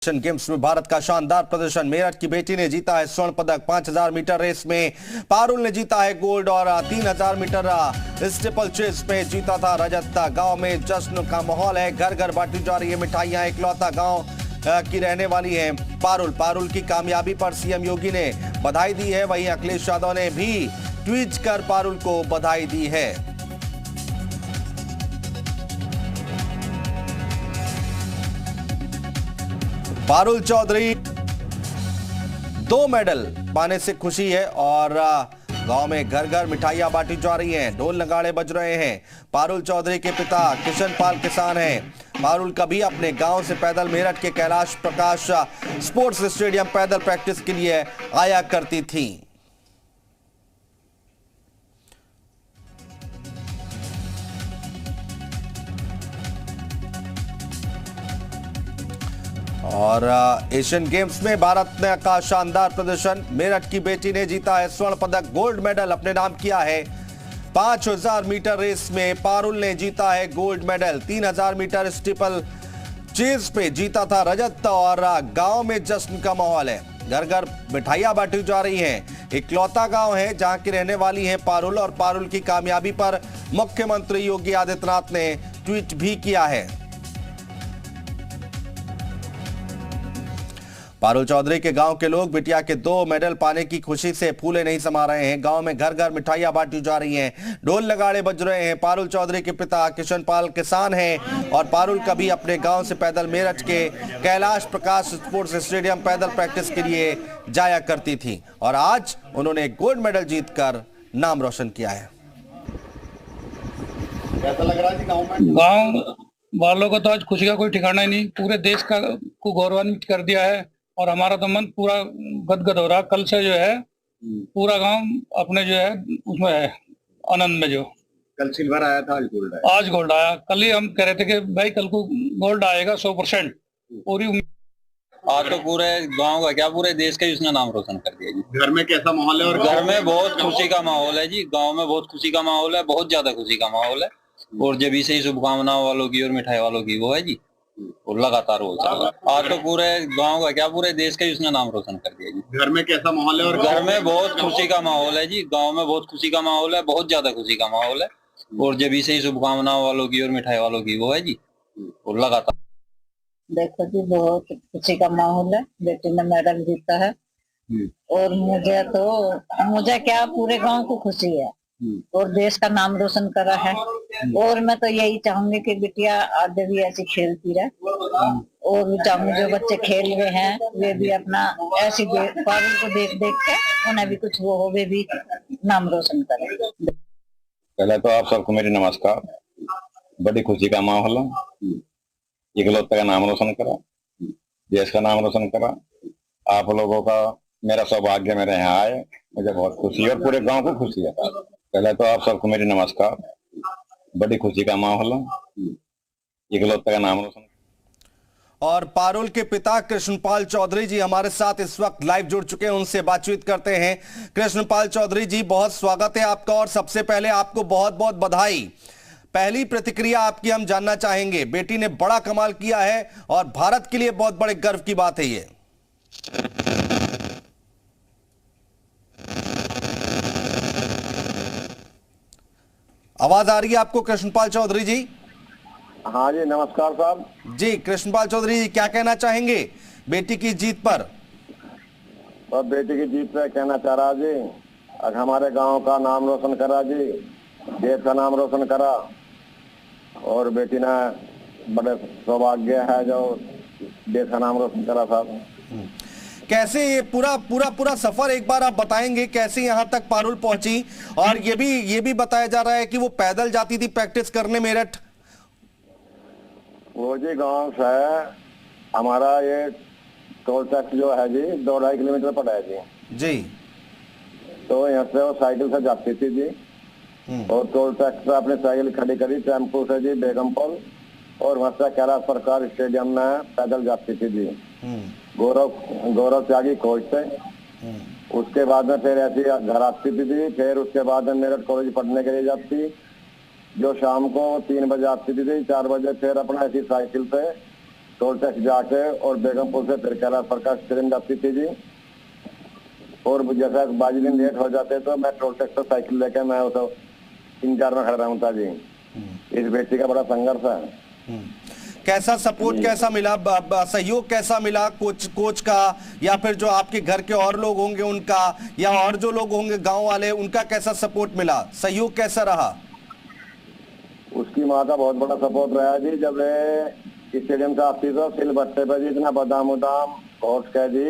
Asian games में भारत का शानदार प्रदर्शन। मेरठ की बेटी ने जीता है स्वर्ण पदक। 5000 मीटर रेस में पारुल ने जीता है गोल्ड और 3000 मीटर स्टीपल चेस में जीता था रजत। गांव में जश्न का माहौल है, घर घर बांटी जा रही है मिठाइयां। इकलौता गांव की रहने वाली है पारुल की कामयाबी पर सीएम योगी ने बधाई दी है। वहीं अखिलेश यादव ने भी ट्वीट कर पारुल को बधाई दी है। पारुल चौधरी 2 मेडल पाने से खुशी है और गांव में घर घर मिठाइयां बांटी जा रही हैं, ढोल नगाड़े बज रहे हैं। पारुल चौधरी के पिता किशन पाल किसान हैं। पारुल कभी अपने गांव से पैदल मेरठ के कैलाश प्रकाश स्पोर्ट्स स्टेडियम पैदल प्रैक्टिस के लिए आया करती थी। और एशियन गेम्स में भारत ने का शानदार प्रदर्शन। मेरठ की बेटी ने जीता है स्वर्ण पदक, गोल्ड मेडल अपने नाम किया है। 5000 मीटर रेस में पारुल ने जीता है gold medal. 3000 metre steeplechase पे जीता था रजत और गांव में जश्न का माहौल है, घर घर मिठाइयां बांटी जा रही हैं। इकलौता गांव है जहां की रहने वाली है पारुल और पारुल की कामयाबी पर मुख्यमंत्री योगी आदित्यनाथ ने ट्वीट भी किया है। पारुल चौधरी के गांव के लोग बिटिया के 2 मेडल पाने की खुशी से फूले नहीं समा रहे हैं। गांव में घर घर मिठाइयां बांटी जा रही हैं, ढोल नगाड़े बज रहे हैं। पारुल चौधरी के पिता किशन पाल किसान हैं और पारुल कभी अपने गांव से पैदल मेरठ के कैलाश प्रकाश स्पोर्ट्स स्टेडियम पैदल प्रैक्टिस के लिए जाया करती थी और आज उन्होंने गोल्ड मेडल जीतकर नाम रोशन किया है। कैसा लग रहा है गाँव वालों को? तो आज खुशी का कोई ठिकाना ही नहीं, पूरे देश का को गौरवान्वित कर दिया है और हमारा तो मन पूरा गदगद हो रहा। कल से जो है पूरा गांव अपने जो है उसमें है आनंद में। जो कल सिल्वर आया था, आज गोल्ड आया। आज गोल्ड आया। कल ही हम कह रहे थे कि भाई कल को गोल्ड आएगा 100%। पूरी आज तो पूरे गांव का क्या पूरे देश का ही उसने नाम रोशन कर दिया जी। घर में कैसा माहौल है? और घर में बहुत खुशी का माहौल है जी, गांव में बहुत खुशी का माहौल है, बहुत ज्यादा खुशी का माहौल है। और जब से ही शुभकामनाओं वालों की और मिठाई वालों की वो है जी, वो लगातार वो चल रहा है। आज तो पूरे गांव का क्या पूरे देश का ही उसने नाम रोशन कर दिया जी। घर में कैसा माहौल है? और घर में बहुत खुशी का माहौल है जी, गांव में बहुत खुशी का माहौल है, बहुत ज्यादा खुशी का माहौल है। और जब से ही शुभकामनाओं वालों की और मिठाई वालों की वो है जी, वो लगातार। देखो जी, बहुत खुशी का माहौल है। बेटी ने मेडल जीता है और मुझे क्या पूरे गांव को खुशी है और देश का नाम रोशन करा है। और मैं तो यही चाहूंगी कि बिटिया आगे भी ऐसी खेलती रहे और भी चाहूंगी जो बच्चे खेल रहे हैं वे भी अपना ऐसी पारुल को देख देख के उन्हें भी कुछ वो हो, वे भी नाम रोशन करें। पहले तो आप सबको मेरी नमस्कार। बड़ी खुशी का माहौल है। इकलौता का नाम रोशन करा, देश का नाम रोशन करा। आप लोगों का मेरा सौभाग्य मेरे यहाँ आए, मुझे बहुत खुशी है और पूरे गांव को खुशी है। पहले तो आप सबको मेरी नमस्कार। बड़ी खुशी का माहौल है। इकलौता का नाम रोशन। और पारुल के पिता कृष्णपाल चौधरी जी हमारे साथ इस वक्त लाइव जुड़ चुके हैं, उनसे बातचीत करते हैं। कृष्णपाल चौधरी जी, बहुत स्वागत है आपका और सबसे पहले आपको बहुत बहुत बधाई। पहली प्रतिक्रिया आपकी हम जानना चाहेंगे। बेटी ने बड़ा कमाल किया है और भारत के लिए बहुत बड़े गर्व की बात है ये। आवाज आ रही है आपको कृष्णपाल चौधरी जी? हाँ जी, नमस्कार साहब जी। कृष्णपाल चौधरी जी, क्या कहना चाहेंगे बेटी की जीत पर? और बेटी की जीत पे कहना चाह रहा जी, आज हमारे गांव का नाम रोशन करा जी, देश का नाम रोशन करा और बेटी ने बड़े सौभाग्य है जो देश का नाम रोशन करा साहब। कैसे ये पूरा पूरा पूरा सफर एक बार आप बताएंगे, कैसे यहाँ तक पारुल पहुंची? और ये भी बताया जा रहा है कि वो पैदल जाती थी प्रैक्टिस करने मेरठ। वो जी गांव से हमारा ये टोल टैक्स जो है जी 2-2.5 किलोमीटर पड़ा है जी। तो यहाँ से वो साइकिल से जाती थी जी और टोल टैक्स पे अपनी साइकिल खड़ी करी, टेम्पो से जी बेगमपुर और वहां से कैलाश प्रकाश स्टेडियम में पैदल जाती थी जी। गौरव त्यागी कोच से। उसके बाद में फिर ऐसी घर आती थी, फिर उसके बाद में मेरठ कॉलेज पढ़ने के लिए जाती। जो शाम को 3 बजे आती थी, 4 बजे फिर अपना ऐसी साइकिल पे टोल टैक्स जाके और बेगमपुर से फिर कैलाश प्रकाश ट्रेन जाती थी जी। और जैसा 22 दिन लेट हो जाते तो मैं टोल टैक्स पर साइकिल लेकर मैं तो इंतजार में खड़ा रहता जी। इस बेटी का बड़ा संघर्ष है। कैसा सपोर्ट कैसा मिला, सहयोग कैसा मिला कोच का, या फिर जो आपके घर के और लोग होंगे उनका, या और जो लोग होंगे गांव वाले उनका कैसा सपोर्ट मिला, सहयोग कैसा रहा? उसकी माँ का बहुत बड़ा सपोर्ट रहा जी। जब स्टेडियम से आती तो सिलबट्टे पर जी इतना बादाम उदाम घोट के जी,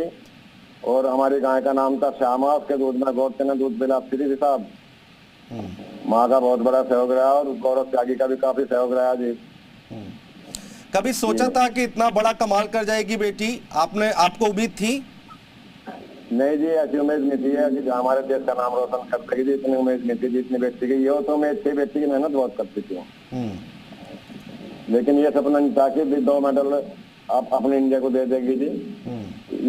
और हमारी गाय का नाम था श्यामा, उसके दूध में घोट के दूध पिलाती थी साहब। माँ का बहुत बड़ा सहयोग रहा और गौरव त्यागी का भी काफी सहयोग रहा जी। कभी सोचा था कि इतना बड़ा कमाल कर जाएगी बेटी? आपको उम्मीद थी? नहीं जी, ऐसी उम्मीद नहीं थी कि हमारे देश का नाम रोशन कर सकेगी जी। इतनी उम्मीद नहीं थी जितनी बेटी की ये तो उम्मीद थी। बेटी की मेहनत बहुत करती थी, लेकिन ये सपना नहीं था कि 2 मेडल आप अपने इंडिया को दे देगी जी।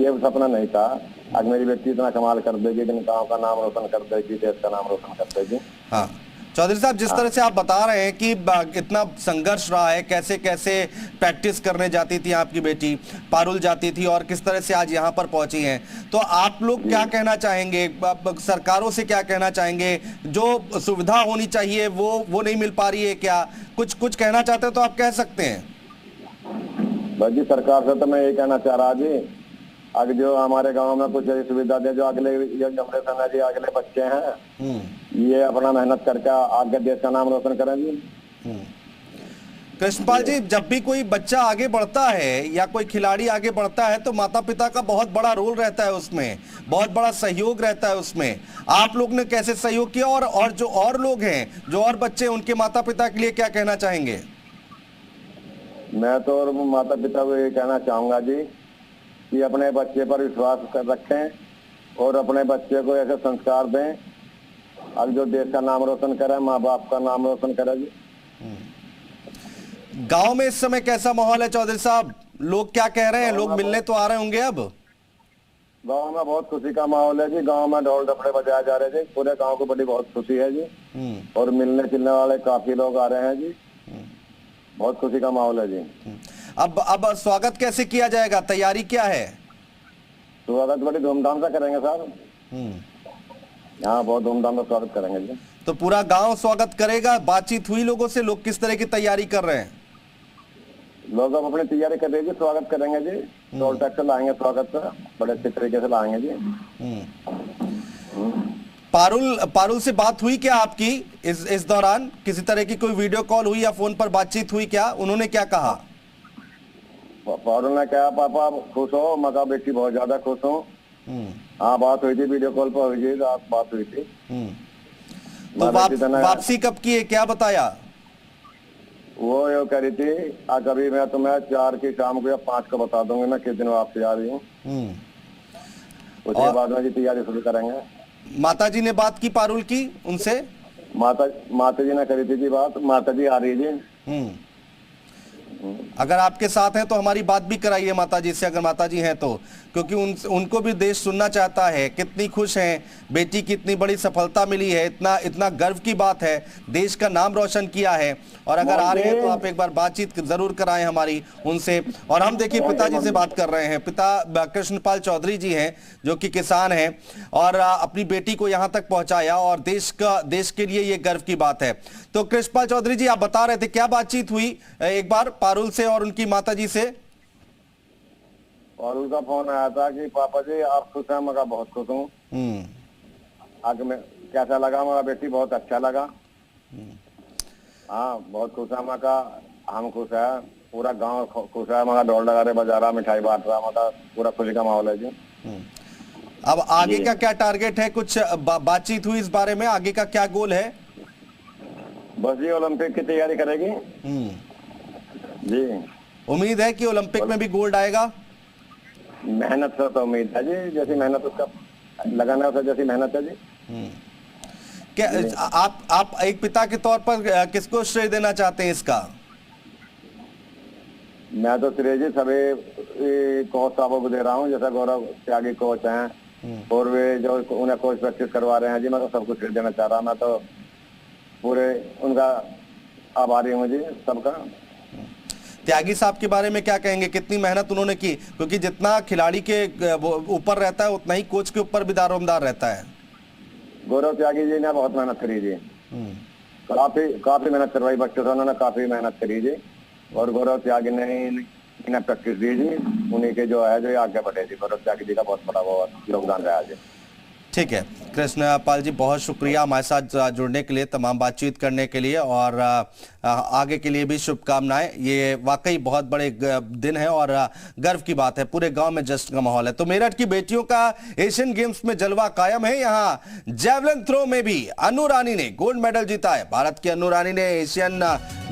ये सपना नहीं था। आज मेरी बेटी इतना कमाल कर देगी, गाँव का नाम रोशन कर देगी, देश का नाम रोशन कर देगी। हाँ चौधरी साहब, जिस तरह से आप बता रहे हैं कि इतना संघर्ष रहा है, कैसे कैसे प्रैक्टिस करने जाती थी आपकी बेटी, पारुल जाती थी, और किस तरह से आज यहाँ पर पहुंची हैं, तो आप लोग क्या कहना चाहेंगे? सरकारों से क्या कहना चाहेंगे? जो सुविधा होनी चाहिए वो नहीं मिल पा रही है क्या? कुछ कहना चाहते हैं तो आप कह सकते हैं। बस जी, सरकार से तो मैं यही कहना चाह रहा जी, अगर जो हमारे गांव में कुछ ऐसी सुविधा दे, जो अगले जनरेशन है जी, अगले बच्चे हैं, ये अपना मेहनत करके आगे देश का नाम रोशन करें जी। कृष्णपाल जी, जब भी कोई बच्चा आगे बढ़ता है या कोई खिलाड़ी आगे बढ़ता है तो माता पिता का बहुत बड़ा रोल रहता है उसमें, बहुत बड़ा सहयोग रहता है उसमें। आप लोग ने कैसे सहयोग किया, और जो और लोग हैं, जो और बच्चे, उनके माता पिता के लिए क्या कहना चाहेंगे? मैं तो और माता पिता को ये कहना चाहूंगा जी कि अपने बच्चे पर विश्वास कर रखें और अपने बच्चे को ऐसे संस्कार दें अब जो देश का नाम रोशन करे, माँ बाप का नाम रोशन करे जी। गांव में इस समय कैसा माहौल है चौधरी साहब? लोग क्या कह रहे हैं? लोग मिलने तो आ रहे होंगे अब? गांव में बहुत खुशी का माहौल है जी। गांव में ढोल डफड़े बजाए जा रहे थे, पूरे गांव को बड़ी बहुत खुशी है जी। और मिलने जुलने वाले काफी लोग आ रहे हैं जी। बहुत खुशी का माहौल है जी। अब स्वागत कैसे किया जाएगा? तैयारी क्या है? स्वागत बड़ी धूमधाम से करेंगे साहब। हाँ, बहुत धूमधाम से स्वागत करेंगे जी। तो पूरा गांव स्वागत करेगा? बातचीत हुई लोगों से? लोग किस तरह की तैयारी कर रहे हैं? लोग अब अपनी तैयारी कर रहे जी, स्वागत करेंगे जी। टोल टैक्स से लाएंगे स्वागत से, बड़े अच्छे तरीके से लाएंगे जी। पारुल से बात हुई क्या आपकी इस दौरान? किसी तरह की कोई वीडियो कॉल हुई या फोन पर बातचीत हुई क्या? उन्होंने क्या कहा? पारुल ने कहा, पापा खुश हो? मैं कहा, बेटी बहुत ज्यादा खुश हूँ। हाँ, बात हुई थी, वीडियो कॉल पर हुई थी, बात हुई थी। तो वापसी कब की है, क्या बताया? वो ये कह रही थी, कभी मैं तुम्हें 4 की शाम को या 5 को बता दूंगी मैं किस दिन वापसी आ रही हूँ। उसके बाद में जी तैयारी शुरू करेंगे। माताजी ने बात की पारुल की उनसे? माता जी ने करी थी जी बात। माता जी आ रही है जी। अगर आपके साथ हैं तो हमारी बात भी कराइए माताजी से, अगर माताजी हैं तो, क्योंकि उनको भी देश सुनना चाहता है। कितनी खुश हैं, बेटी की इतनी बड़ी सफलता मिली है, इतना गर्व की बात है, देश का नाम रोशन किया है। और अगर आ रहे हैं तो आप एक बार बातचीत जरूर कराएं हमारी उनसे। और हम देखिए पिताजी से बात कर रहे हैं। पिता कृष्णपाल चौधरी जी हैं, जो कि किसान हैं और अपनी बेटी को यहाँ तक पहुंचाया, और देश के लिए ये गर्व की बात है। तो कृष्णपाल चौधरी जी, आप बता रहे थे, क्या बातचीत हुई एक बार पारुल से और उनकी माताजी से? पारुल का फोन आया था कि पापा जी आप खुश हैं? मैं बहुत खुश हूँ। आगे में कैसा लगा? मेरा बेटी बहुत अच्छा लगा। हाँ, बहुत खुश है। मैं हम खुश है, पूरा गांव खुश है। मैं ढोल लगा रहे, बजा रहा, मिठाई बांट रहा, मतलब पूरा खुशी का माहौल है जी। अब आगे का क्या टारगेट है? कुछ बातचीत हुई इस बारे में? आगे का क्या गोल है? बस ये ओलंपिक की तैयारी करेगी जी। उम्मीद है कि ओलंपिक में भी गोल्ड आएगा? मेहनत से तो उम्मीद है जी, जैसी मेहनत उसका लगाना है, जैसी मेहनत है जी। क्या आप एक पिता के तौर पर किसको श्रेय देना चाहते हैं इसका? मैं तो श्रेय जी सभी कोच साहबों को दे रहा हूँ, जैसा गौरव त्यागी कोच हैं और वे जो उन्हें कोच प्रैक्टिस करवा रहे हैं जी। मैं तो सबको श्रेय देना चाह रहा। मैं तो पूरे उनका आभारी हूँ जी, सबका। त्यागी साहब के बारे में क्या कहेंगे, कितनी मेहनत उन्होंने की, क्योंकि जितना खिलाड़ी के ऊपर रहता है उतना ही कोच के ऊपर भी दारोमदार रहता है। गौरव त्यागी जी ने बहुत मेहनत करी जी, काफी मेहनत करवाई बच्चों से, उन्होंने काफी मेहनत करी जी, और गौरव त्यागी ने इन्हें प्रैक्टिस दी जी, उन्हीं के जो है जो आगे बढ़े जी। गौरव त्यागी जी का बहुत बड़ा योगदान रहा जी। ठीक है कृष्ण पाल जी, बहुत शुक्रिया हमारे साथ जुड़ने के लिए, तमाम बातचीत करने के लिए, और आगे के लिए भी शुभकामनाएं। ये वाकई बहुत बड़े दिन है और गर्व की बात है, पूरे गांव में जश्न का माहौल है। तो मेरठ की बेटियों का एशियन गेम्स में जलवा कायम है। यहाँ जैवलिन थ्रो में भी अनु रानी ने गोल्ड मेडल जीता है। भारत की अनु रानी ने एशियन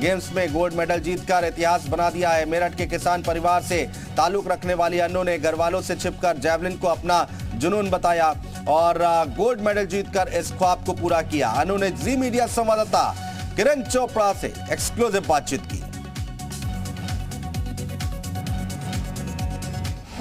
गेम्स में गोल्ड मेडल जीतकर इतिहास बना दिया है। मेरठ के किसान परिवार से ताल्लुक रखने वाली अनु ने घर वालों से छिपकर जैवलिन को अपना जुनून बताया और गोल्ड मेडल जीतकर इस ख्वाब को पूरा किया। अनु ने जी मीडिया संवाददाता किरण चोपड़ा से एक्सक्लूसिव बातचीत की।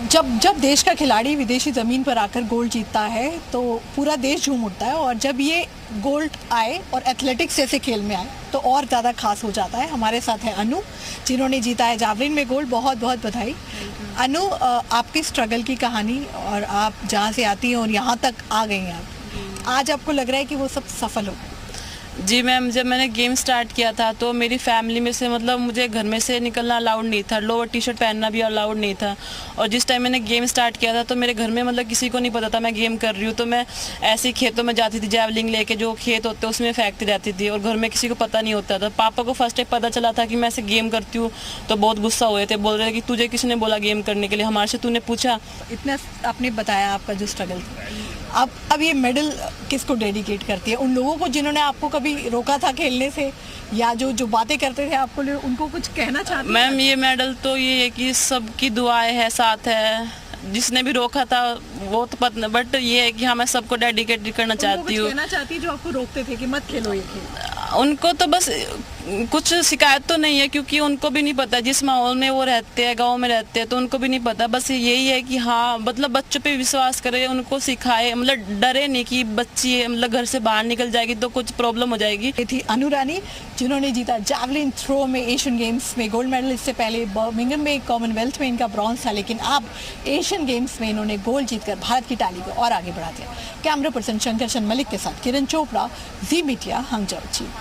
जब देश का खिलाड़ी विदेशी ज़मीन पर आकर गोल्ड जीतता है तो पूरा देश झूम उठता है, और जब ये गोल्ड आए और एथलेटिक्स जैसे खेल में आए तो और ज़्यादा खास हो जाता है। हमारे साथ है अनु, जिन्होंने जीता है जावलिन में गोल्ड। बहुत बहुत बधाई अनु, आपकी स्ट्रगल की कहानी, और आप जहाँ से आती हैं और यहाँ तक आ गई हैं आप, आज आपको लग रहा है कि वो सब सफल हो? जी मैम, जब मैंने गेम स्टार्ट किया था तो मेरी फैमिली में से मतलब मुझे घर में से निकलना अलाउड नहीं था, लोअर टी शर्ट पहनना भी अलाउड नहीं था। और जिस टाइम मैंने गेम स्टार्ट किया था तो मेरे घर में मतलब किसी को नहीं पता था मैं गेम कर रही हूँ, तो मैं ऐसे ही खेतों में जाती थी, जैवलिन लेके, जो खेत होते हैं उसमें फेंकती रहती थी, और घर में किसी को पता नहीं होता था। पापा को फर्स्ट टाइम पता चला था कि मैं ऐसे गेम करती हूँ तो बहुत गुस्सा हुए थे, बोल रहे थे कि तुझे किसने बोला गेम करने के लिए, हमारे से तूने पूछा। इतना आपने बताया आपका जो स्ट्रगल था, अब ये मेडल किसको डेडिकेट करती है? उन लोगों को जिन्होंने आपको कभी रोका था खेलने से, या जो बातें करते थे आपको, उनको कुछ कहना चाहते हैं? मैम ये मेडल तो ये है कि सबकी दुआएं है, साथ है, जिसने भी रोका था वो तो पता, बट ये है कि हाँ मैं सबको डेडिकेट करना चाहती हूँ। कहना चाहती है जो आपको रोकते थे कि मत खेलो ये खेल? उनको तो बस कुछ शिकायत तो नहीं है, क्योंकि उनको भी नहीं पता जिस माहौल में वो रहते हैं, गांव में रहते हैं, तो उनको भी नहीं पता। बस यही है कि हाँ मतलब बच्चों पे विश्वास करे, उनको सिखाए, मतलब डरे नहीं कि बच्ची मतलब घर से बाहर निकल जाएगी तो कुछ प्रॉब्लम हो जाएगी। ये थी अनु रानी, जिन्होंने जीता जैवलिन थ्रो में एशियन गेम्स में गोल्ड मेडल। इससे पहले बर्मिंघम में कॉमनवेल्थ में इनका ब्रॉन्ज था, लेकिन अब एशियन गेम्स में इन्होंने गोल्ड जीतकर भारत की ताली को और आगे बढ़ा दिया। कैमरा पर्सन शंकर चंद मलिक के साथ किरण चोपड़ा, जी मीडिया, हंगजाऊ।